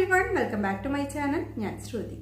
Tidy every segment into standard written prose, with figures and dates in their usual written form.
everyone, welcome back to my channel. ഞാൻ ശ്രുതി.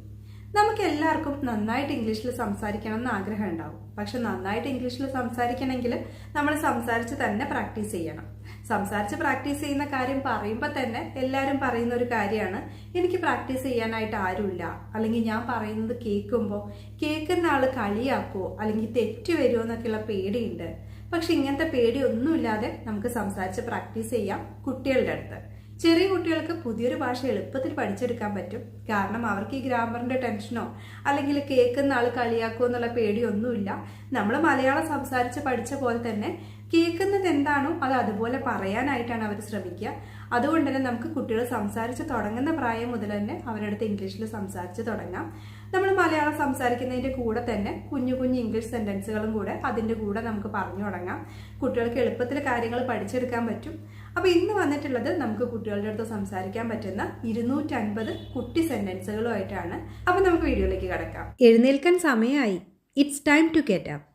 നമുക്ക് എല്ലാവർക്കും നന്നായിട്ട് ഇംഗ്ലീഷിൽ സംസാരിക്കണം എന്ന് ആഗ്രഹം ഉണ്ടാവും. പക്ഷെ നന്നായിട്ട് ഇംഗ്ലീഷിൽ സംസാരിക്കണമെങ്കിൽ നമ്മൾ സംസാരിച്ച് തന്നെ പ്രാക്ടീസ് ചെയ്യണം. സംസാരിച്ച് പ്രാക്ടീസ് ചെയ്യുന്ന കാര്യം പറയുമ്പോൾ തന്നെ എല്ലാവരും പറയുന്ന ഒരു കാര്യമാണ്, എനിക്ക് പ്രാക്ടീസ് ചെയ്യാനായിട്ട് ആരുമില്ല, അല്ലെങ്കിൽ ഞാൻ പറയുന്നത് കേൾക്കുമ്പോൾ കേൾക്കുന്ന ആൾ കളിയാക്കുമോ അല്ലെങ്കിൽ തെറ്റ് വരുമോ എന്നൊക്കെയുള്ള പേടിയുണ്ട്. പക്ഷെ ഇങ്ങനത്തെ പേടിയൊന്നുമില്ലാതെ നമുക്ക് സംസാരിച്ച് പ്രാക്ടീസ് ചെയ്യാം കുട്ടികളുടെ അടുത്ത്. ചെറിയ കുട്ടികൾക്ക് പുതിയൊരു ഭാഷ എളുപ്പത്തിൽ പഠിച്ചെടുക്കാൻ പറ്റും. കാരണം അവർക്ക് ഈ ഗ്രാമറിന്റെ ടെൻഷനോ അല്ലെങ്കിൽ കേൾക്കുന്ന ആൾ കളിയാക്കുമോ എന്നുള്ള പേടിയൊന്നുമില്ല. നമ്മൾ മലയാളം സംസാരിച്ച് പഠിച്ച പോലെ തന്നെ കേൾക്കുന്നത് എന്താണോ അത് അതുപോലെ പറയാനായിട്ടാണ് അവർ ശ്രമിക്കുക. അതുകൊണ്ട് തന്നെ നമുക്ക് കുട്ടികൾ സംസാരിച്ച് തുടങ്ങുന്ന പ്രായം മുതൽ തന്നെ അവരുടെ അടുത്ത് ഇംഗ്ലീഷിൽ സംസാരിച്ച് തുടങ്ങാം. നമ്മൾ മലയാളം സംസാരിക്കുന്നതിൻ്റെ കൂടെ തന്നെ കുഞ്ഞു കുഞ്ഞു ഇംഗ്ലീഷ് സെൻറ്റൻസുകളും കൂടെ അതിൻ്റെ കൂടെ നമുക്ക് പറഞ്ഞു തുടങ്ങാം. കുട്ടികൾക്ക് എളുപ്പത്തിൽ കാര്യങ്ങൾ പഠിച്ചെടുക്കാൻ പറ്റും. അപ്പോൾ ഇന്ന് വന്നിട്ടുള്ളത് നമുക്ക് കുട്ടികളുടെ അടുത്ത് സംസാരിക്കാൻ പറ്റുന്ന 250 കുട്ടി സെൻറ്റൻസുകളുമായിട്ടാണ്. അപ്പോൾ നമുക്ക് വീഡിയോയിലേക്ക് കിടക്കാം. എഴുന്നേൽക്കാൻ സമയമായി. It's time to get up.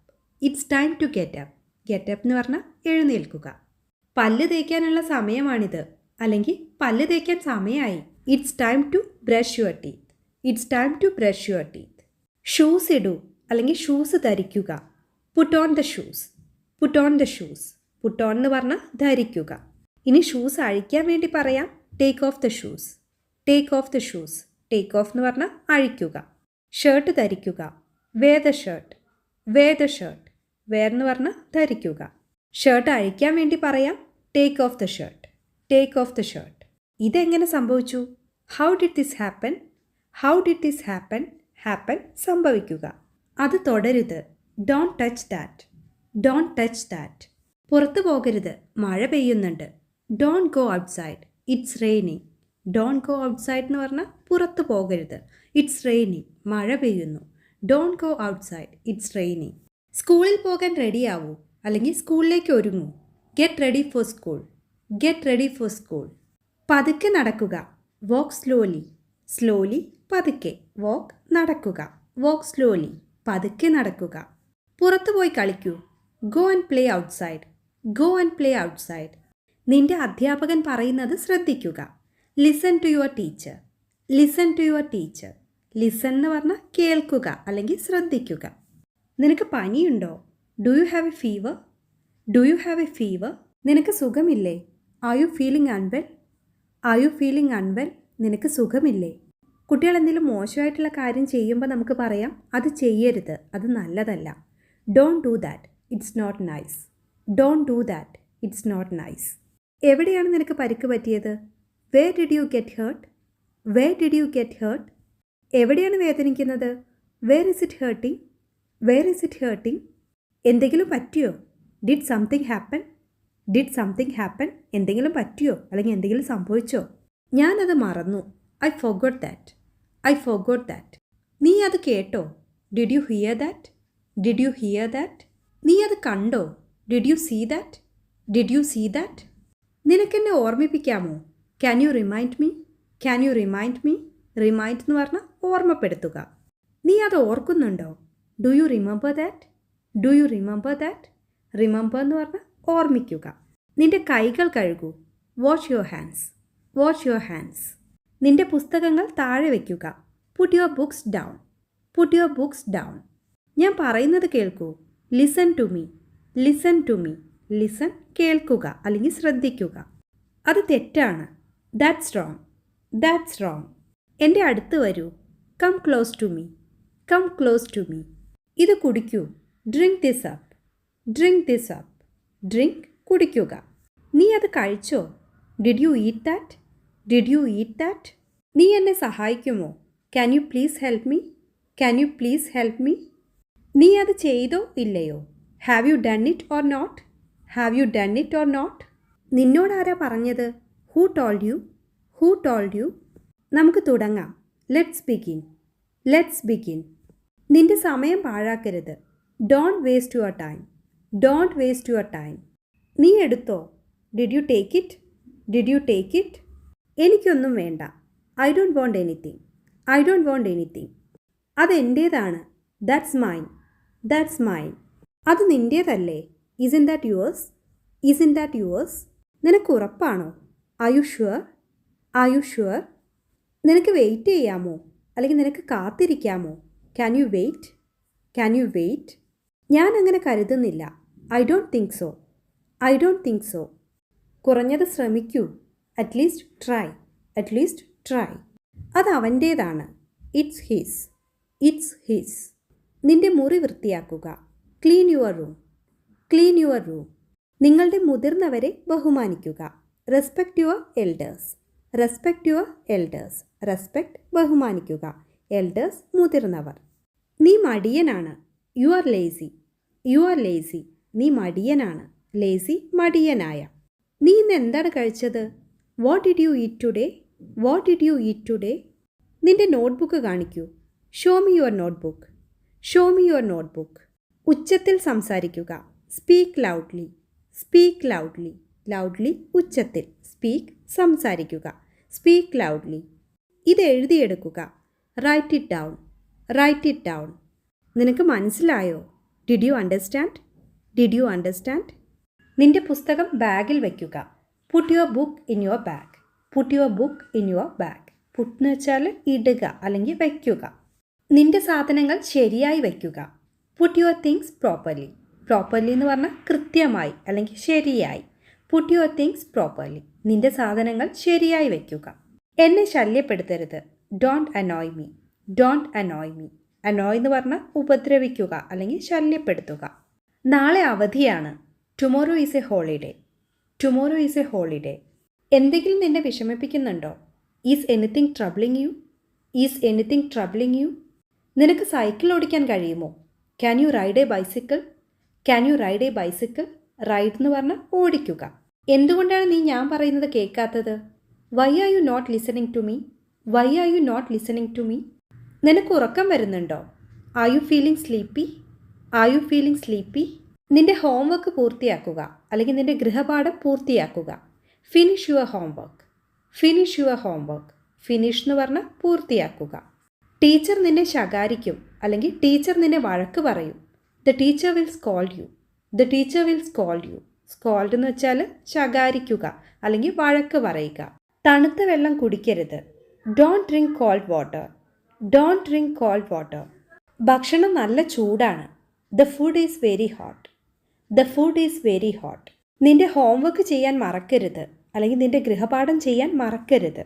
It's time to get up. Get up എന്ന് പറഞ്ഞാൽ എഴുന്നേൽക്കുക. പല്ല് തേക്കാനുള്ള സമയമാണിത്, അല്ലെങ്കിൽ പല്ല് തേക്കാൻ സമയമായി. It's time to brush your teeth. It's time to brush your teeth. Shoes ഇടൂ, അല്ലെങ്കിൽ ഷൂസ് ധരിക്കുക. Put on the shoes. Put on the shoes. Put on എന്ന് പറഞ്ഞാൽ ധരിക്കുക. ഇനി ഷൂസ് അഴിക്കാൻ വേണ്ടി പറയാം, take off the shoes. Take off the shoes. Take off എന്ന് പറഞ്ഞാൽ അഴിക്കുക. ഷർട്ട് ധരിക്കുക. Wear the shirt. Wear the shirt. Wear എന്ന് പറഞ്ഞാൽ ധരിക്കുക. ഷർട്ട് അഴിക്കാൻ വേണ്ടി പറയാം, take off the shirt. Take off the shirt. ഇതെങ്ങനെ സംഭവിച്ചു? How did this happen? How did this happen? Happen സംഭവിക്കുക. അത് തുടരുത്. Don't touch that. Don't touch that. പുറത്തു പോകരുത്, മഴ പെയ്യുന്നുണ്ട്. Don't go outside. It's raining. Don't go outside എന്ന് പറഞ്ഞാൽ പുറത്തു പോകരുത്. It's raining. മഴ പെയ്യുന്നു. Don't go outside. It's raining. സ്കൂളിൽ പോകാൻ റെഡിയാവൂ, അല്ലെങ്കിൽ സ്കൂളിലേക്ക് ഒരുങ്ങൂ. Get ready for school. Get ready for school. പതുക്കെ നടക്കുക. Walk slowly. സ്ലോലി പതുക്കെ. വോക്ക് നടക്കുക. വോക്ക് സ്ലോലി പതുക്കെ നടക്കുക. പുറത്തു പോയി കളിക്കൂ. Go and play outside. Go and play outside. നിന്റെ അധ്യാപകൻ പറയുന്നത് ശ്രദ്ധിക്കുക. Listen to your teacher. Listen to your teacher. Listen എന്ന് പറഞ്ഞാൽ കേൾക്കുക അല്ലെങ്കിൽ ശ്രദ്ധിക്കുക. നിനക്ക് പനിയുണ്ടോ? Do you have a fever? Do you have a fever? നിനക്ക് സുഖമില്ലേ? Are you feeling unwell? Are you feeling unwell? നിനക്ക് സുഖമില്ലേ? കുട്ടികൾ എന്തെങ്കിലും മോശമായിട്ടുള്ള കാര്യം ചെയ്യുമ്പോൾ നമുക്ക് പറയാം, അത് ചെയ്യരുത്, അത് നല്ലതല്ല. Don't do that. It's not nice. Don't do that. It's not nice. എവിടെയാണ് നിനക്ക് പരിക്ക് പറ്റിയത്? Where did you get hurt? Where did you get hurt? എവിടെയാണ് വേദനിക്കുന്നത്? Where is it hurting? Where is it hurting? എന്തെങ്കിലും പറ്റിയോ? Did something happen? Did something happen? എന്തെങ്കിലും പറ്റിയോ അല്ലെങ്കിൽ എന്തെങ്കിലും സംഭവിച്ചോ? ഞാനത് മറന്നു. I forgot that. I forgot that. നീ അത് കേട്ടോ? Did you hear that? Did you hear that? നീ അത് കണ്ടോ? Did you see that? Did you see that? നിനക്കെന്നെ ഓർമ്മിപ്പിക്കാമോ? Can you remind me? Can you remind me? Remind എന്ന് പറഞ്ഞാൽ ഓർമ്മപ്പെടുത്തുക. നീ അത് ഓർക്കുന്നുണ്ടോ? Do you remember that? Do you remember that? Remember എന്ന് പറഞ്ഞാൽ ഓർമ്മിക്കുക. നിന്റെ കൈകൾ കഴുകൂ. Wash your hands. Wash your hands. നിന്റെ പുസ്തകങ്ങൾ താഴെ വയ്ക്കുക. Put your books down. Put your books down. ഞാൻ പറയുന്നത് കേൾക്കൂ. Listen to me. Listen to me. Listen കേൾക്കുക അല്ലെങ്കിൽ ശ്രദ്ധിക്കുക. അത് തെറ്റാണ്. That's wrong. That's wrong. എൻ്റെ അടുത്ത് വരൂ. Come close to me. Come close to me. ഇത് കുടിക്കൂ. Drink this up. Drink this up. Drink കുടിക്കുക. നീ അത് കഴിച്ചോ? Did you eat that? Did you eat that? നീ എന്നെ സഹായിക്കുമോ? Can you please help me? Can you please help me? നീ അത് ചെയ്തോ ഇല്ലയോ? Have you done it or not? Have you done it or not? നിന്നോടാരാ പറഞ്ഞത്? Who told you? Who told you? നമുക്ക് തുടങ്ങാം. Let's begin. Let's begin. നിന്റെ സമയം പാഴാക്കരുത്. Don't waste your time. Don't waste your time. നീ എടുത്തോ? Did you take it? Did you take it? എനിക്കൊന്നും വേണ്ട. I don't want anything. I don't want anything. അതെൻ്റേതാണ്. That's mine. That's mine. അത് നിൻ്റേതല്ലേ? Isn't that yours? Isn't that yours? നിനക്ക് ഉറപ്പാണോ? Are you sure? Are you sure? നിനക്ക് wait ചെയ്യാമോ അല്ലെങ്കിൽ നിനക്ക് കാത്തിരിക്കാമോ? Can you wait? Can you wait? ഞാൻ അങ്ങനെ കരുതുന്നില്ല. I don't think so. I don't think so. കുറഞ്ഞത് ശ്രമിക്കൂ. At least try. At least try. അത് അവൻ്റേതാണ്. It's his. It's his. നിന്റെ മുറി വൃത്തിയാക്കുക. Clean your room. Clean your room. നിങ്ങളുടെ മുതിർന്നവരെ ബഹുമാനിക്കുക. Respect your elders. Respect your elders. Respect ബഹുമാനിക്കുക. എൽഡേഴ്സ് മുതിർന്നവർ. നീ മടിയനാണ്. You are lazy. You are lazy. നീ മടിയനാണ്. ലേസി മടിയനായ. നീ ഇന്ന് എന്താണ് കഴിച്ചത്? What did you eat today? What did you eat today? നിന്റെ നോട്ട്ബുക്ക് കാണിക്കൂ. Show me your notebook. Show me your notebook. ഉച്ചത്തിൽ സംസാരിക്കുക. Speak loudly. Speak loudly. Loudly ഉച്ചത്തിൽ. സ്പീക്ക് സംസാരിക്കുക. Speak loudly. ഇത് എഴുതിയെടുക്കുക. Write it down. Write it down. നിനക്ക് മനസ്സിലായോ? Did you understand? Did you understand? നിന്റെ പുസ്തകം ബാഗിൽ വയ്ക്കുക. Put your book in your bag. Put your book in your bag. Put എന്ന് വെച്ചാൽ ഇടുക അല്ലെങ്കിൽ വയ്ക്കുക. നിന്റെ സാധനങ്ങൾ ശരിയായി വയ്ക്കുക. Put your things properly. Properly എന്ന് പറഞ്ഞാൽ കൃത്യമായി അല്ലെങ്കിൽ ശരിയായി. Put your things properly. നിന്റെ സാധനങ്ങൾ ശരിയായി വയ്ക്കുക. എന്നെ ശല്യപ്പെടുത്തരുത്. Don't annoy me. Don't annoy me. Annoy എന്ന് പറഞ്ഞാൽ ഉപദ്രവിക്കുക അല്ലെങ്കിൽ ശല്യപ്പെടുത്തുക. നാളെ അവധിയാണ്. Tomorrow is a holiday. Tomorrow is a holiday. എന്തെങ്കിലും നിന്നെ വിഷമിപ്പിക്കുന്നുണ്ടോ? Is anything troubling you? Is anything troubling you? നിനക്ക് സൈക്കിൾ ഓടിക്കാൻ കഴിയുമോ? Can you ride a bicycle? Can you ride a bicycle? Ride എന്ന് പറഞ്ഞാൽ ഓടിക്കുക. എന്തുകൊണ്ടാണ് നീ ഞാൻ പറയുന്നത് കേൾക്കാത്തത്? Why are you not listening to me? Why are you not listening to me? നിനക്ക് ഉറക്കം വരുന്നുണ്ടോ? Are you feeling sleepy? Are you feeling sleepy? നിന്റെ ഹോംവർക്ക് പൂർത്തിയാക്കുക അല്ലെങ്കിൽ നിന്റെ ഗൃഹപാഠം പൂർത്തിയാക്കുക. Finish your homework. Finish your homework. Finish എന്ന് പറഞ്ഞാൽ പൂർത്തിയാക്കുക. ടീച്ചർ നിന്നെ ശകാരിക്കും അല്ലെങ്കിൽ ടീച്ചർ നിന്നെ വഴക്ക് പറയും. The teacher will scold you. The teacher will scold you. Scold എന്ന് വെച്ചാൽ ശകാരിക്കുക അല്ലെങ്കിൽ വഴക്ക് പറയുക. തണുത്ത വെള്ളം കുടിക്കരുത്. Don't drink cold water. Don't drink cold water. ഭക്ഷണം നല്ല ചൂടാണ്. The food is very hot. The food is very hot. നിന്റെ ഹോംവർക്ക് ചെയ്യാൻ മറക്കരുത് അല്ലെങ്കിൽ നിന്റെ ഗൃഹപാഠം ചെയ്യാൻ മറക്കരുത്.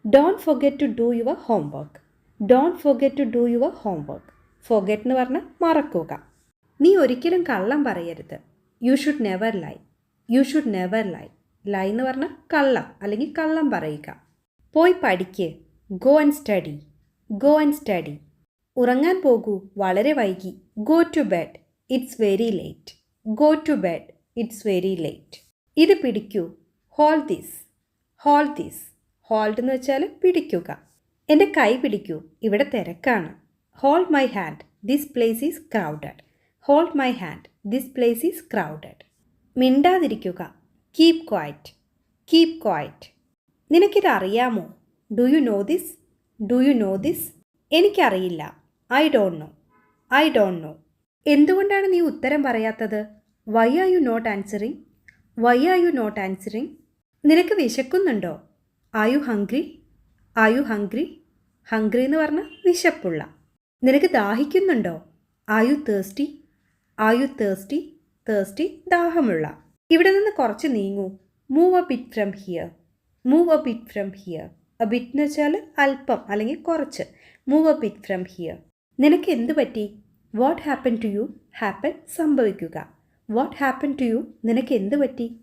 Don't forget to do your homework. Don't forget to do your homework. Forget എന്ന് പറഞ്ഞാൽ മറക്കുക. നീ ഒരിക്കലും കള്ളം പറയരുത്. You should never lie. You should never lie. Lie എന്ന് പറഞ്ഞാൽ കള്ളം അല്ലെങ്കിൽ കള്ളം പറയുക. പോയി പഠിക്ക്. Go and study. Go and study. ഉറങ്ങാൻ പോകൂ. വളരെ വൈകി. Go to bed. It's very late. Go to bed. It's very late. ഇത് പിടിക്കൂ. Hold this. Hold this. Hold എന്ന് വെച്ചാൽ പിടിക്കുക. എൻ്റെ കൈ പിടിക്കൂ. ഇവിടെ തിരക്കാണ്. Hold my hand. This place is crowded. Hold my hand. This place is crowded. മിണ്ടാതിരിക്കുക. Keep quiet. Keep quiet. നിനക്കിത് അറിയാമോ? Do you know this? Do you know this? എനിക്കറിയില്ല. I don't know. I don't know. എന്തുകൊണ്ടാണ് നീ ഉത്തരം പറയാത്തത്? Why are you not answering? Why are you not answering? നിനക്ക് വിശക്കുന്നുണ്ടോ? Are you hungry? Are you hungry? Hungry എന്ന് പറഞ്ഞാൽ വിശപ്പുള്ള. നിനക്ക് ദാഹിക്കുന്നുണ്ടോ? Are you thirsty? Are you thirsty? Thirsty ദാഹമുള്ള. ഇവിടെ നിന്ന് കുറച്ച് നീങ്ങൂ. Move a bit from here. Move a bit from here. A bit എന്ന് വെച്ചാൽ അല്പം അല്ലെങ്കിൽ കുറച്ച്. Move a bit from here. നിനക്ക് എന്ത് പറ്റി? What happen to you? Happen സംഭവിക്കുക. What happen to you? നിനക്ക് എന്ത് പറ്റി?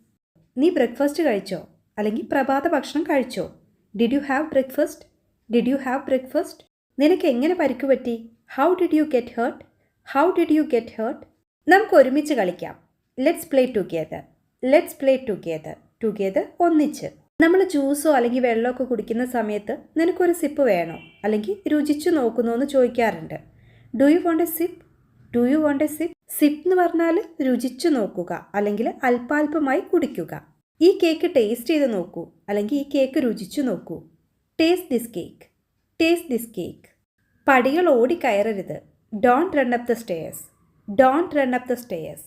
നീ ബ്രേക്ക്ഫാസ്റ്റ് കഴിച്ചോ അല്ലെങ്കിൽ പ്രഭാത ഭക്ഷണം കഴിച്ചോ? Did you have breakfast? Did you have breakfast? നിനക്ക് എങ്ങനെ പരിക്ക് പറ്റി? How did you get hurt? How did you get hurt? നമുക്ക് ഒരുമിച്ച് കളിക്കാം. Let's play together. Let's play together. Together ഒന്നിച്ച്. നമ്മൾ ജ്യൂസോ അല്ലെങ്കിൽ വെള്ളമൊക്കെ കുടിക്കുന്ന സമയത്ത് നിനക്കൊരു സിപ്പ് വേണോ അല്ലെങ്കിൽ രുചിച്ചു നോക്കുന്നോ എന്ന് ചോദിക്കാറുണ്ട്. Do you want a sip? Do you want a sip? Sip എന്ന് പറഞ്ഞാൽ രുചിച്ചു നോക്കുക അല്ലെങ്കിൽ അല്പാൽപമായി കുടിക്കുക. ഈ കേക്ക് ടേസ്റ്റ് ചെയ്ത് നോക്കൂ അല്ലെങ്കിൽ ഈ കേക്ക് രുചിച്ചു നോക്കൂ. Taste this cake. Taste this cake. പടികൾ ഓടിക്കയറരുത്. Don't run up the stairs. Don't run up the stairs.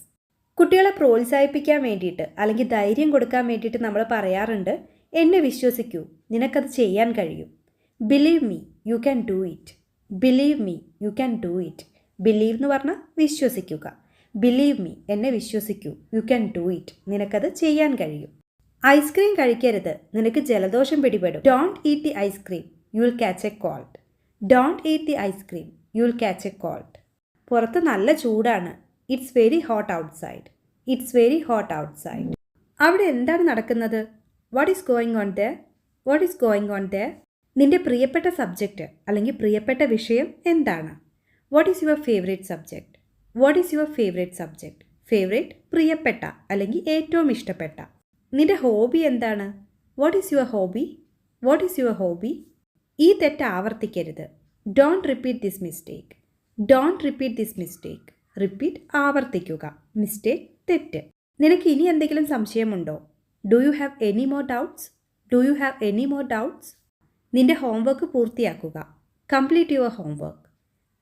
കുട്ടികളെ പ്രോത്സാഹിപ്പിക്കാൻ വേണ്ടിയിട്ട് അല്ലെങ്കിൽ ധൈര്യം കൊടുക്കാൻ വേണ്ടിയിട്ട് നമ്മൾ പറയാറുണ്ട്, എന്നെ വിശ്വസിക്കൂ, നിനക്കത് ചെയ്യാൻ കഴിയും. Believe me you can do it. Believe me you can do it. Believe എന്ന് പറഞ്ഞാൽ വിശ്വസിക്കുക. ബിലീവ് മീ എന്നെ വിശ്വസിക്കൂ. യു ക്യാൻ ഡു ഇറ്റ് നിനക്കത് ചെയ്യാൻ കഴിയും. ഐസ്ക്രീം കഴിക്കരുത്, നിനക്ക് ജലദോഷം പിടിപെടും. Don't eat the ice cream, you will catch a cold. Don't eat the ice cream, you will catch a cold. പുറത്ത് നല്ല ചൂടാണ്. It's very hot outside. It's very hot outside. അവിടെ എന്താണ് നടക്കുന്നത്? What is going on there? What is going on there? നിന്റെ പ്രിയപ്പെട്ട subject അല്ലെങ്കിൽ പ്രിയപ്പെട്ട വിഷയം എന്താണ്? What is your favourite subject? What is your favourite subject? Favourite പ്രിയപ്പെട്ട അല്ലെങ്കിൽ ഏറ്റവും ഇഷ്ടപ്പെട്ട. നിന്റെ ഹോബി എന്താണ്? What is your hobby? What is your hobby? ഈ തെറ്റ് ആവർത്തിക്കരുത്. Don't repeat this mistake. Don't repeat this mistake. Repeat ആവർത്തിക്കുക. മിസ്റ്റേക്ക് തെറ്റ്. നിനക്ക് ഇനി എന്തെങ്കിലും സംശയമുണ്ടോ? Do you have any more doubts? Do you have any more doubts? നിന്റെ ഹോംവർക്ക് പൂർത്തിയാക്കുക. Complete your homework.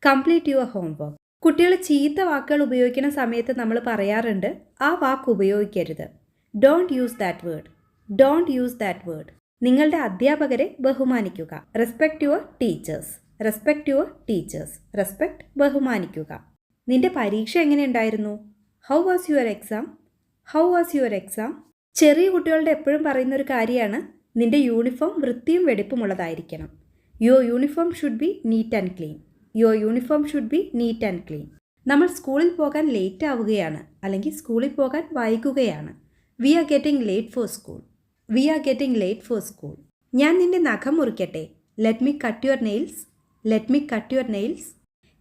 Complete your homework. കുട്ടികൾ ചീത്ത വാക്കുകൾ ഉപയോഗിക്കുന്ന സമയത്ത് നമ്മൾ പറയാറുണ്ട് ആ വാക്ക് ഉപയോഗിക്കരുത്. Don't use that word. Don't use that word. നിങ്ങളുടെ അധ്യാപകരെ ബഹുമാനിക്കുക. Respect your teachers. Respect your teachers. Respect ബഹുമാനിക്കുക. നിന്റെ പരീക്ഷ എങ്ങനെയുണ്ടായിരുന്നു? How was your exam? How was your exam? ചെറിയ കുട്ടികളുടെ എപ്പോഴും പറയുന്ന ഒരു കാര്യമാണ് നിന്റെ യൂണിഫോം വൃത്തിയും വെടിപ്പുമുള്ളതായിരിക്കണം. Your uniform should be neat and clean. Your uniform should be neat and clean. നമ്മൾ സ്കൂളിൽ പോകാൻ ലേറ്റ് ആവുകയാണ് അല്ലെങ്കിൽ സ്കൂളിൽ പോകാൻ വൈകുകയാണ്. We are getting late for school. We are getting late for school. ഞാൻ നിന്റെ നഖം മുറിക്കട്ടെ. Let me cut your nails. Let me cut your nails.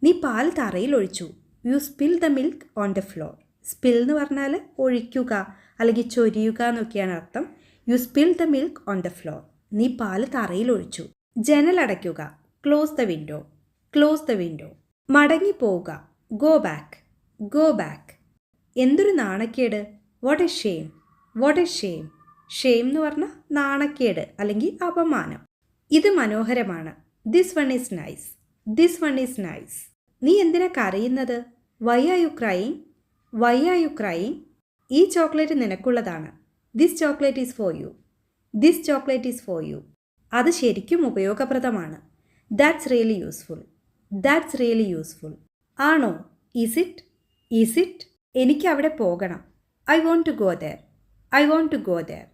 നീ പാൽ തറയിൽ ഒഴിച്ചു. You spill the milk on the floor. Spill എന്ന് പറഞ്ഞാൽ ഒഴിക്കുക അല്ലെങ്കിൽ ചൊരിയുക എന്നൊക്കെയാണ് അർത്ഥം. You spill the milk on the floor. നീ പാൽ തറയിൽ ഒഴിച്ചു. ജനലടയ്ക്കുക. Close the window. Close the window. മടങ്ങിപ്പോവുക. Go back. Go back. എന്തൊരു നാണക്കേട്. What a shame. What a shame. Shame എന്ന് പറഞ്ഞാൽ നാണക്കേട് അല്ലെങ്കിൽ അപമാനം. ഇത് മനോഹരമാണ്. This one is nice. This one is nice. നീ എന്തിനാ കരയുന്നത്? Why are you crying? Why are you crying? ഈ ചോക്ലേറ്റ് നിനക്കുള്ളതാണ്. This chocolate is for you. This chocolate is for you. അത് ശരിക്കും ഉപയോഗപ്രദമാണ്. That's really useful. That's really useful. ആണോ? Is it? Is it? എനിക്ക് അവിടെ പോകണം. I want to go there. I want to go there.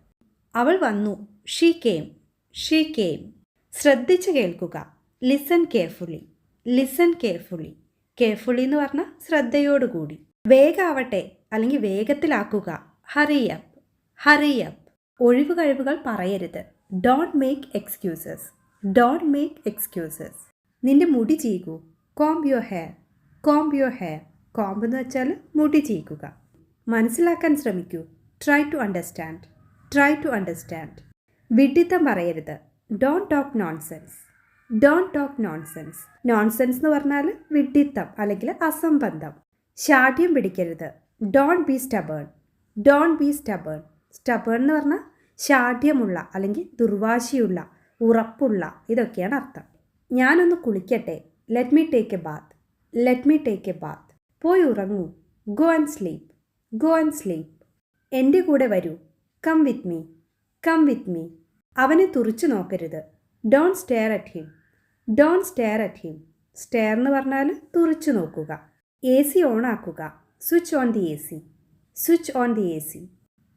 അവൾ വന്നു. She came. She came. ശ്രദ്ധിച്ച് കേൾക്കുക. Listen carefully. Listen carefully. Carefully എന്ന് പറഞ്ഞാൽ ശ്രദ്ധയോടുകൂടി. വേഗാവട്ടെ അല്ലെങ്കിൽ വേഗത്തിലാക്കുക. Hurry up. Hurry up. ഒഴിവ് കഴിവുകൾ പറയരുത്. Don't make excuses. Don't make excuses. നിന്റെ മുടി ചീകൂ. Comb your hair. Comb your hair. Comb എന്ന് വെച്ചാൽ മുടി ചീകുക. മനസ്സിലാക്കാൻ ശ്രമിക്കൂ. Try to understand. Try to understand. വിഡ്ഢിത്തം പറയരുത്. Don't talk nonsense. Don't talk nonsense. Nonsense എന്ന് പറഞ്ഞാൽ വിഡ്ഢിത്തം അല്ലെങ്കിൽ അസംബന്ധം. ശാഠ്യം പിടിക്കരുത്. Don't be stubborn. Don't be stubborn. Stubborn എന്ന് പറഞ്ഞാൽ ശാഠ്യമുള്ള അല്ലെങ്കിൽ ദുർവാശിയുള്ള, ഉറപ്പുള്ള, ഇതൊക്കെയാണ് അർത്ഥം. ഞാനൊന്ന് കുളിക്കട്ടെ. Let me take a bath. Let me take a bath. പോയി ഉറങ്ങൂ. Go and sleep. Go and sleep. എൻ്റെ കൂടെ വരൂ. Come with me. Come with me. അവനെ തുറിച്ചു നോക്കരുത്. Don't stare at him. Don't stare at him. Stare എന്ന് പറഞ്ഞാൽ തുറിച്ചു നോക്കുക. എ സി ഓൺ ആക്കുക. Switch on the A C. Switch on the A C.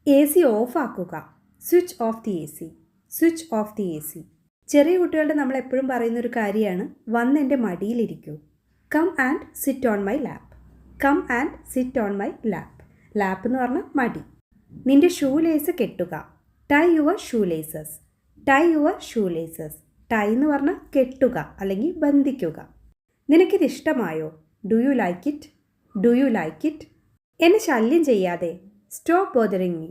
A C off ആക്കുക. Switch off the A C. Switch off the A C. ചെറിയ കുട്ടികളുടെ നമ്മൾ എപ്പോഴും പറയുന്നൊരു കാര്യമാണ് വന്ന് എൻ്റെ മടിയിലിരിക്കൂ. Come and sit on my lap. Come and sit on my lap. Lap എന്ന് പറഞ്ഞാൽ മടി. നിന്റെ ഷൂ ലേസ് കെട്ടുക. Tie your shoe laces. Tie your shoe laces. Tie എന്ന് പറഞ്ഞാൽ കെട്ടുക അല്ലെങ്കിൽ ബന്ധിക്കുക. നിനക്കിത് ഇഷ്ടമായോ? Do you like it? Do you like it? എന്നെ ശല്യം ചെയ്യാതെ. Stop bothering me.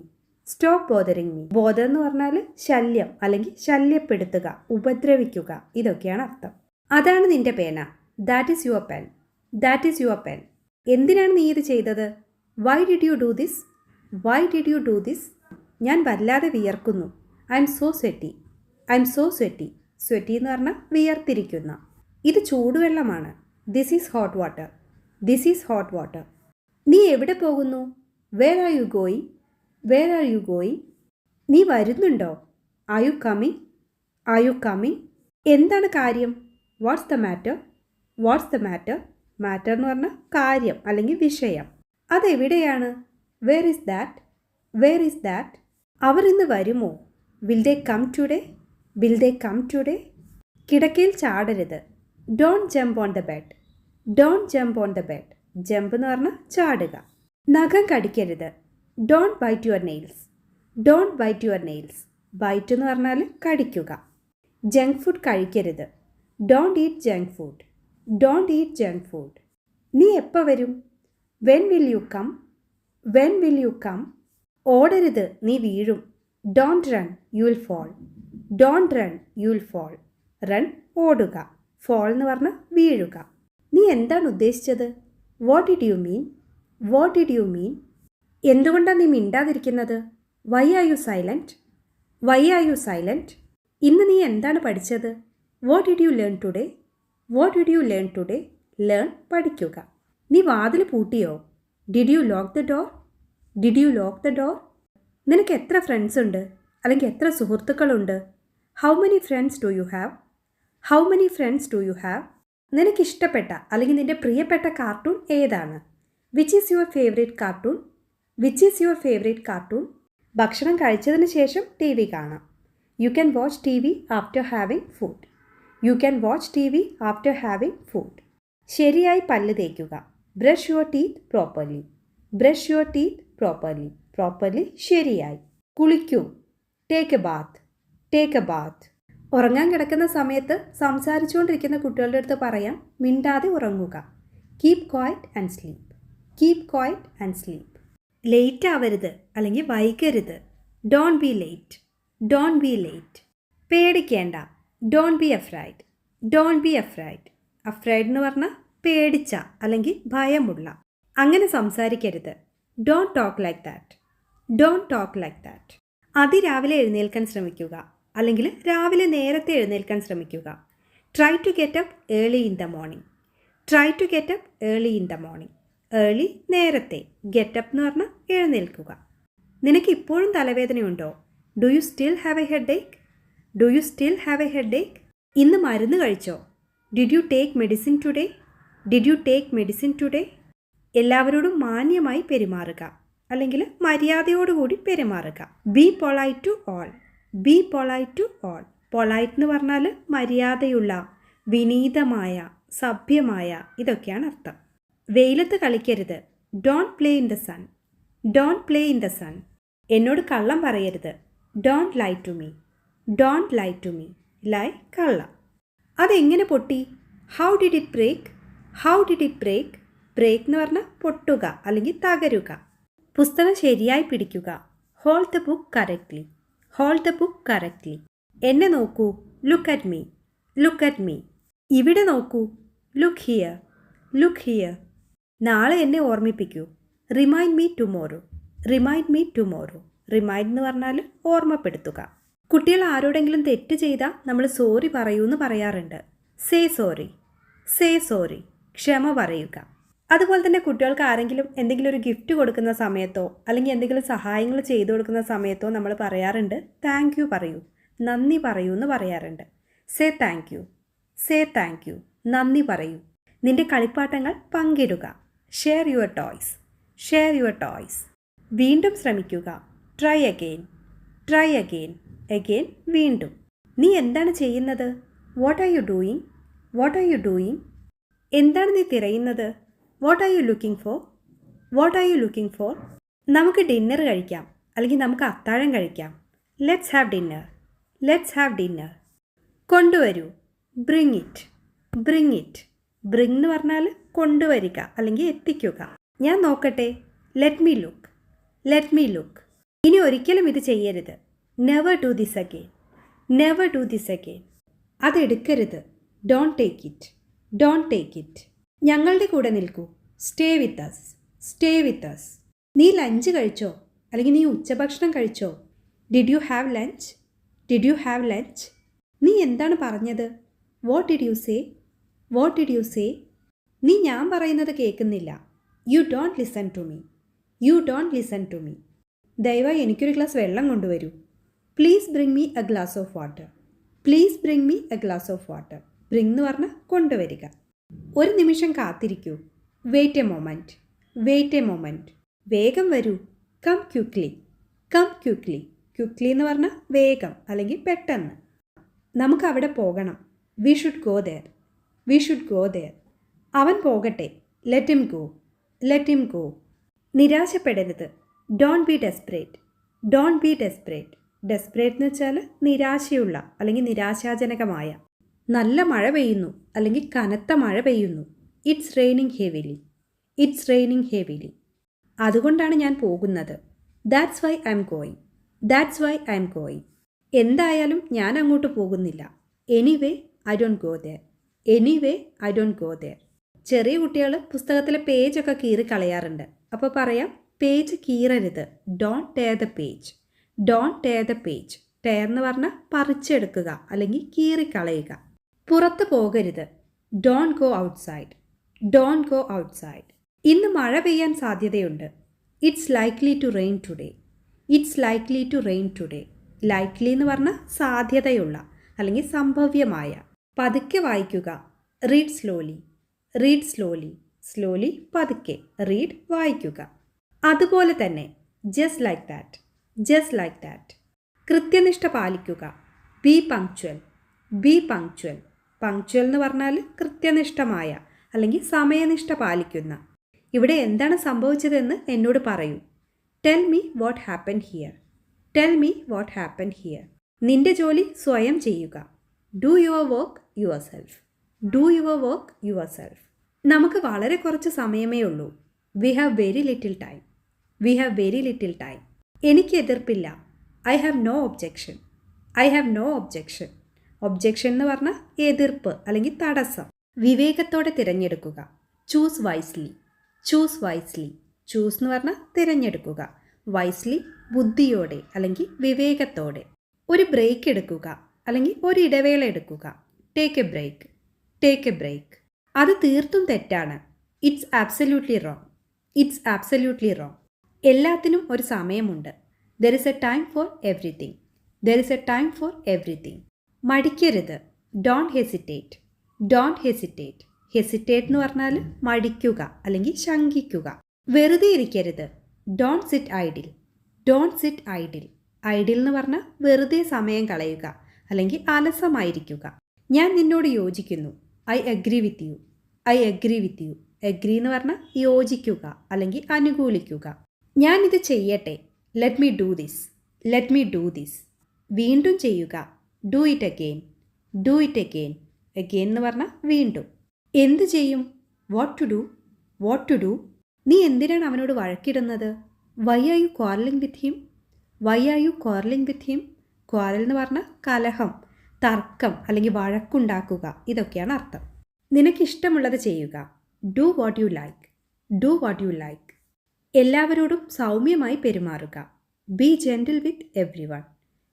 Stop bothering me. Bother എന്ന് പറഞ്ഞാൽ ശല്യം അല്ലെങ്കിൽ ശല്യപ്പെടുത്തുക, ഉപദ്രവിക്കുക, ഇതൊക്കെയാണ് അർത്ഥം. അതാണ് നിന്റെ പേന. That is your pen. That is your pen. എന്തിനാണ് നീ ഇത് ചെയ്തത്? Why did you do this? Why did you do this? ഞാൻ വല്ലാതെ വിയർക്കുന്നു. I'm so sweaty. I'm so sweaty. Sweaty എന്ന് പറഞ്ഞാൽ വിയർത്തിരിക്കുന്ന. ഇത് ചൂടുവെള്ളമാണ്. This is hot water. This is hot water. നീ എവിടെ പോകുന്നു? Where are you going? Where are you going? നീ വരുന്നുണ്ടോ? Are you coming? Are you coming? എന്താണ് കാര്യം? What's the matter? What's the matter? Matter എന്ന് പറഞ്ഞാൽ കാര്യം അല്ലെങ്കിൽ വിഷയം. അതെവിടെയാണ്? Where is that? Where is that? അവർ ഇന്ന് വരുമോ? Will they come today? Will they come today? കിടക്കയിൽ ചാടരുത്. Don't jump on the bed. Don't jump on the bed. Jump എന്ന് പറഞ്ഞാൽ ചാടുക. നഖം കടിക്കരുത്. Don't bite your nails. Don't bite your nails. Bite എന്ന് പറഞ്ഞാൽ കടിക്കുക. ജങ്ക് ഫുഡ് കഴിക്കരുത്. Don't eat junk food. Don't eat junk food. നീ എപ്പോൾ വരും? When will you come? When will you come? ഓടരുത്, നീ വീഴും. Don't run, you will fall. Don't run, you will fall. Run ഓടുക. ഫോൾ എന്ന് പറഞ്ഞാൽ വീഴുക. നീ എന്താണ് ഉദ്ദേശിച്ചത്? What did you mean? What did you mean? എന്തുകൊണ്ടാണ് നീ മിണ്ടാതിരിക്കുന്നത്? Why are you silent? Why are you silent? ഇന്ന് നീ എന്താണ് പഠിച്ചത്? What did you learn today? What did you learn today? Learn പഠിക്കുക. നീ വാതിൽ പൂട്ടിയോ? Did you lock the door? Did you lock the door? നിനക്ക് എത്ര ഫ്രണ്ട്സ് ഉണ്ട്? അല്ലെങ്കിൽ എത്ര സുഹൃത്തുക്കളുണ്ട്? How many friends do you have? How many friends do you have? നിനക്കിഷ്ടപ്പെട്ട അല്ലെങ്കിൽ നിൻ്റെ പ്രിയപ്പെട്ട കാർട്ടൂൺ ഏതാണ്? Which is your favourite cartoon? Which is your favourite cartoon? ഭക്ഷണം കഴിച്ചതിന് ശേഷം ടി വി കാണാം. You can watch T V after having food. You can watch T V after having food. ശരിയായി പല്ല് തേക്കുക. Brush your teeth properly. Brush your teeth properly. Properly ശരിയായി. കുളിക്കൂ. Take a bath. Take a bath. ഉറങ്ങാൻ കിടക്കുന്ന സമയത്ത് സംസാരിച്ചുകൊണ്ടിരിക്കുന്ന കുട്ടികളുടെ അടുത്ത് പറയാം, മിണ്ടാതെ ഉറങ്ങുക. Keep quiet and sleep. Keep quiet and sleep. Late ആവരുത് അല്ലെങ്കിൽ വൈകരുത്. Don't be late. Don't be late. പേടിക്കേണ്ട. Don't be afraid. Don't be afraid. Afraid എന്ന് പറഞ്ഞാൽ പേടിച്ച അല്ലെങ്കിൽ ഭയമുള്ള. അങ്ങനെ സംസാരിക്കരുത്. Don't talk like that. Don't talk like that. അതിരാവിലെ എഴുന്നേൽക്കാൻ ശ്രമിക്കുക അല്ലെങ്കിൽ രാവിലെ നേരത്തെ എഴുന്നേൽക്കാൻ ശ്രമിക്കുക. Try to get up early in the morning. Try to get up early in the morning. Early നേരത്തെ. ഗെറ്റ് അപ്പ് എന്ന് പറഞ്ഞാൽ എഴുന്നേൽക്കുക. നിനക്ക് ഇപ്പോഴും തലവേദനയുണ്ടോ? Do you still have a headache? Do you still have a headache? ഇന്ന് മരുന്ന് കഴിച്ചോ? Did you take medicine today? Did you take medicine today? എല്ലാവരോടും മാന്യമായി പെരുമാറുക അല്ലെങ്കിൽ മര്യാദയോടുകൂടി പെരുമാറുക. Be polite to all. Be polite to all. Polite എന്ന് പറഞ്ഞാൽ മര്യാദയുള്ള, വിനീതമായ, സഭ്യമായ, ഇതൊക്കെയാണ് അർത്ഥം. വെയിലത്ത് കളിക്കരുത്. Don't play in the sun. Don't play in the sun. എന്നോട് കള്ളം പറയരുത്. Don't lie to me. Don't lie to me. Lie കള്ള. അതെങ്ങനെ പൊട്ടി? How did it break? How did it break? Break എന്ന് പറഞ്ഞാൽ പൊട്ടുക അല്ലെങ്കിൽ തകരുക. പുസ്തകം ശരിയായി പിടിക്കുക. Hold the book correctly. Hold the book correctly. എന്നെ നോക്കൂ. Look at me. Look at me. ഇവിടെ നോക്കൂ. Look here. Look here. നാളെ എന്നെ ഓർമ്മിപ്പിക്കൂ. Remind me tomorrow. Remind me tomorrow. Remind എന്ന് പറഞ്ഞാൽ ഓർമ്മപ്പെടുത്തുക. കുട്ടികൾ ആരോടെങ്കിലും തെറ്റ് ചെയ്താൽ നമ്മൾ സോറി പറയൂ എന്ന് പറയാറുണ്ട്. Say sorry. Say sorry. ക്ഷമ പറയുക. അതുപോലെ തന്നെ കുട്ടികൾക്ക് ആരെങ്കിലും എന്തെങ്കിലും ഒരു ഗിഫ്റ്റ് കൊടുക്കുന്ന സമയത്തോ അല്ലെങ്കിൽ എന്തെങ്കിലും സഹായങ്ങൾ ചെയ്തു കൊടുക്കുന്ന സമയത്തോ നമ്മൾ പറയാറുണ്ട്, താങ്ക് യു പറയൂ, നന്ദി പറയൂ എന്ന് പറയാറുണ്ട്. Say thank you. Say thank you. നന്ദി പറയൂ. നിന്റെ കളിപ്പാട്ടങ്ങൾ പങ്കിടുക. Share your toys. Share your toys. വീണ്ടും ശ്രമിക്കുക. Try again. Try again. Again വീണ്ടും. നീ എന്താണ് ചെയ്യുന്നത്? What are you doing? What are you doing? എന്താണ് നീ തിരയുന്നത്? What are you looking for? What are you looking for? നമുക്ക് ഡിന്നർ കഴിക്കാം അല്ലെങ്കിൽ നമുക്ക് അത്താഴം കഴിക്കാം. Let's have dinner. Let's have dinner. കൊണ്ടുവരൂ. Bring it. Bring it. Bring എന്ന് പറഞ്ഞാൽ കൊണ്ടുവരിക അല്ലെങ്കിൽ എത്തിക്കുക. ഞാൻ നോക്കട്ടെ. Let me look. Let me look. ഇനി ഒരിക്കലും ഇത് ചെയ്യരുത്. Never do this again. Never do this again. അതെടുക്കരുത്. Don't take it. Don't take it. ഞങ്ങളുടെ കൂടെ നിൽക്കൂ. Stay with us. Stay with us. നീ ലഞ്ച് കഴിച്ചോ അല്ലെങ്കിൽ നീ ഉച്ചഭക്ഷണം കഴിച്ചോ? Did you have lunch? Did you have lunch? നീ എന്താണ് പറഞ്ഞത്? What did you say? What did you say? നീ ഞാൻ പറയുന്നത് കേൾക്കുന്നില്ല. You don't listen to me. You don't listen to me. ദയവായി എനിക്കൊരു ഗ്ലാസ് വെള്ളം കൊണ്ടുവരൂ. Please bring me a glass of water. Please bring me a glass of water. Bring എന്ന് പറഞ്ഞാൽ കൊണ്ടുവരിക. ഒരു നിമിഷം കാത്തിരിക്കൂ. Wait a moment. Wait a moment. Come quickly. Come quickly. Quickly ക്വിക്ക്ലി. ക്വിക്ക്ലി എന്ന് പറഞ്ഞാൽ വേഗം അല്ലെങ്കിൽ പെട്ടെന്ന്. നമുക്ക് അവിടെ പോകണം. We should go there. We should go there. അവൻ പോകട്ടെ. Let him go. Let him go. നിരാശപ്പെടരുത്. Don't be desperate. Don't be desperate. Desperate എന്ന് വെച്ചാൽ നിരാശയുള്ള അല്ലെങ്കിൽ നിരാശാജനകമായ. നല്ല മഴ പെയ്യുന്നു അല്ലെങ്കിൽ കനത്ത മഴ പെയ്യുന്നു. It's raining heavily. It's raining heavily. അതുകൊണ്ടാണ് ഞാൻ പോകുന്നത്. That's why I'm going. That's why I'm going. എന്തായാലും ഞാൻ അങ്ങോട്ട് പോകുന്നില്ല. Anyway I don't go there. Anyway I don't go there. ചെറിയ കുട്ടികൾ പുസ്തകത്തിലെ പേജൊക്കെ കീറി കളയാറുണ്ട്. അപ്പോൾ പറയാം, പേജ് കീറരുത്. Don't tear the page. Don't tear the page. Tear എന്ന് പറഞ്ഞാൽ പറിച്ചെടുക്കുക അല്ലെങ്കിൽ കീറിക്കളയുക. പുറത്ത് പോകരുത്. Don't go outside. Don't go outside. ഇന്ന് മഴ പെയ്യാൻ സാധ്യതയുണ്ട്. It's likely to rain today. It's likely to rain today. Likely എന്ന് പറഞ്ഞാൽ സാധ്യതയുള്ള അല്ലെങ്കിൽ സംഭവ്യമായ. പതുക്കെ വായിക്കുക. Read slowly. Read slowly. Slowly പതുക്കെ. റീഡ് വായിക്കുക. അതുപോലെ തന്നെ. Just like that. Just like that. കൃത്യനിഷ്ഠ പാലിക്കുക. Be punctual. Be punctual. Punctual എന്ന് പറഞ്ഞാൽ കൃത്യനിഷ്ഠമായ അല്ലെങ്കിൽ സമയനിഷ്ഠ പാലിക്കുന്ന. ഇവിടെ എന്താണ് സംഭവിച്ചതെന്ന് എന്നോട് പറയൂ. Tell me what happen here. Tell me what happen here. നിന്റെ ജോലി സ്വയം ചെയ്യുക. Do your work yourself. Do your work yourself. നമുക്ക് വളരെ കുറച്ച് സമയമേ ഉള്ളൂ. We have very little time. We have very little time. എനിക്ക് എതിർപ്പില്ല. I have no objection. I have no objection. Objection എന്ന് പറഞ്ഞാൽ എതിർപ്പ് അല്ലെങ്കിൽ തടസ്സം. വിവേകത്തോടെ തിരഞ്ഞെടുക്കുക. Choose wisely. Choose wisely. Choose എന്ന് പറഞ്ഞാൽ തിരഞ്ഞെടുക്കുക. വൈസ്ലി ബുദ്ധിയോടെ അല്ലെങ്കിൽ വിവേകത്തോടെ. ഒരു ബ്രേക്ക് എടുക്കുക അല്ലെങ്കിൽ ഒരു ഇടവേള എടുക്കുക. Take a break. Take a break. അത് തീർത്തും തെറ്റാണ്. It's absolutely wrong. It's absolutely wrong. എല്ലാത്തിനും ഒരു സമയമുണ്ട്. There is a time for everything. There is a time for everything. മടിക്കരുത്. Don't hesitate. Don't hesitate. Hesitate എന്ന് പറഞ്ഞാൽ മടിക്കുക അല്ലെങ്കിൽ ശങ്കിക്കുക. വെറുതെ ഇരിക്കരുത്. Don't sit idle. Don't sit idle. Idle എന്ന് പറഞ്ഞാൽ വെറുതെ സമയം കളയുക അല്ലെങ്കിൽ അലസമായിരിക്കുക. ഞാൻ നിന്നോട് യോജിക്കുന്നു. I agree with you. I agree with you. Agree എന്ന് പറഞ്ഞാൽ യോജിക്കുക അല്ലെങ്കിൽ അനുകൂലിക്കുക. ഞാൻ ഇത് ചെയ്യട്ടെ. Let me do this. Let me do this. വീണ്ടും ചെയ്യുക. Do it again. Do it again. Again എന്ന് പറഞ്ഞാൽ വീണ്ടും. എന്ത് ചെയ്യും? What to do. What to do. നീ എന്തിനാണ് അവനോട് വഴക്കിടുന്നത്? Why are you quarrelling with him. Why are you quarrelling with him. Quarrel എന്ന് പറഞ്ഞാൽ കലഹം, തർക്കം അല്ലെങ്കിൽ വഴക്കുണ്ടാക്കുക. ഇതൊക്കെയാണ് അർത്ഥം. നിനക്കിഷ്ടമുള്ളത് ചെയ്യുക. Do what you like. Do what you like. എല്ലാവരോടും സൗമ്യമായി പെരുമാറുക. Be gentle with everyone.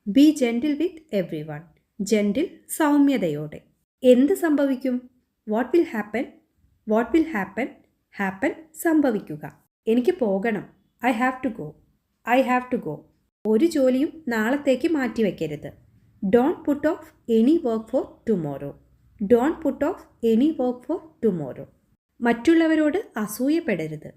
Be gentle with everyone. Gentle സൗമ്യതയോടെ. എന്ത് സംഭവിക്കും? What will happen. What will happen. Happen സംഭവിക്കുക. എനിക്ക് പോകണം. I have to go. I have to go. ഒരു ജോലിയും നാളത്തേക്ക് മാറ്റിവെക്കരുത്. Don't put off any work for tomorrow. Don't put off any work for tomorrow. മറ്റുള്ളവരോട് അസൂയപ്പെടരുത്.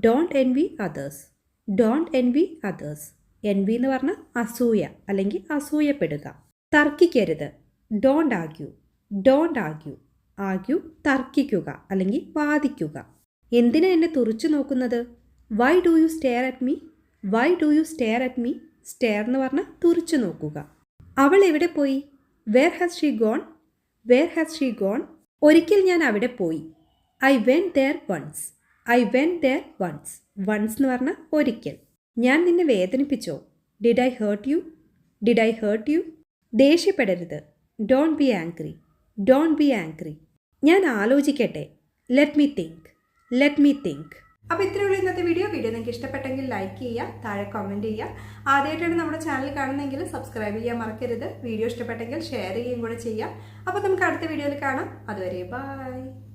Don't envy others. Don't envy others. Envy എന്ന് പറഞ്ഞാൽ അസൂയ അല്ലെങ്കിൽ അസൂയപ്പെടുക. തർക്കിക്കരുത്. Don't argue. Don't argue. Argue തർക്കിക്കുക അല്ലെങ്കിൽ വാദിക്കുക. എന്തിനാ എന്നെ തുറിച്ചു നോക്കുന്നത്? Why do you stare at me. Why do you stare at me. Stare എന്ന് പറഞ്ഞാൽ തുറിച്ചു നോക്കുക. അവൾ എവിടെ പോയി? Where has she gone. Where has she gone. ഒരിക്കൽ ഞാൻ അവിടെ പോയി. I went there once. I went there once. Once എന്ന് പറഞ്ഞാൽ ഒരിക്കൽ. ഞാൻ നിന്നെ വേദനിപ്പിച്ചോ? Did I hurt you. Did I hurt you. ദേഷ്യപ്പെടരുത്. Don't be angry. Don't be angry. ഞാൻ ആലോചിക്കട്ടെ. Let me think. Let me think. അപ്പോൾ ഇത്രയുള്ള ഇന്നത്തെ വീഡിയോ നിങ്ങൾക്ക് ഇഷ്ടപ്പെട്ടെങ്കിൽ ലൈക്ക് ചെയ്യുക, താഴെ കമൻറ്റ് ചെയ്യുക. ആദ്യമായിട്ടാണ് നമ്മുടെ ചാനൽ കാണുന്നതെങ്കിൽ സബ്സ്ക്രൈബ് ചെയ്യാൻ മറക്കരുത്. വീഡിയോ ഇഷ്ടപ്പെട്ടെങ്കിൽ ഷെയർ ചെയ്യുകയും കൂടെ ചെയ്യുക. അപ്പോൾ നമുക്ക് അടുത്ത വീഡിയോയിൽ കാണാം. അതുവരെ ബൈ.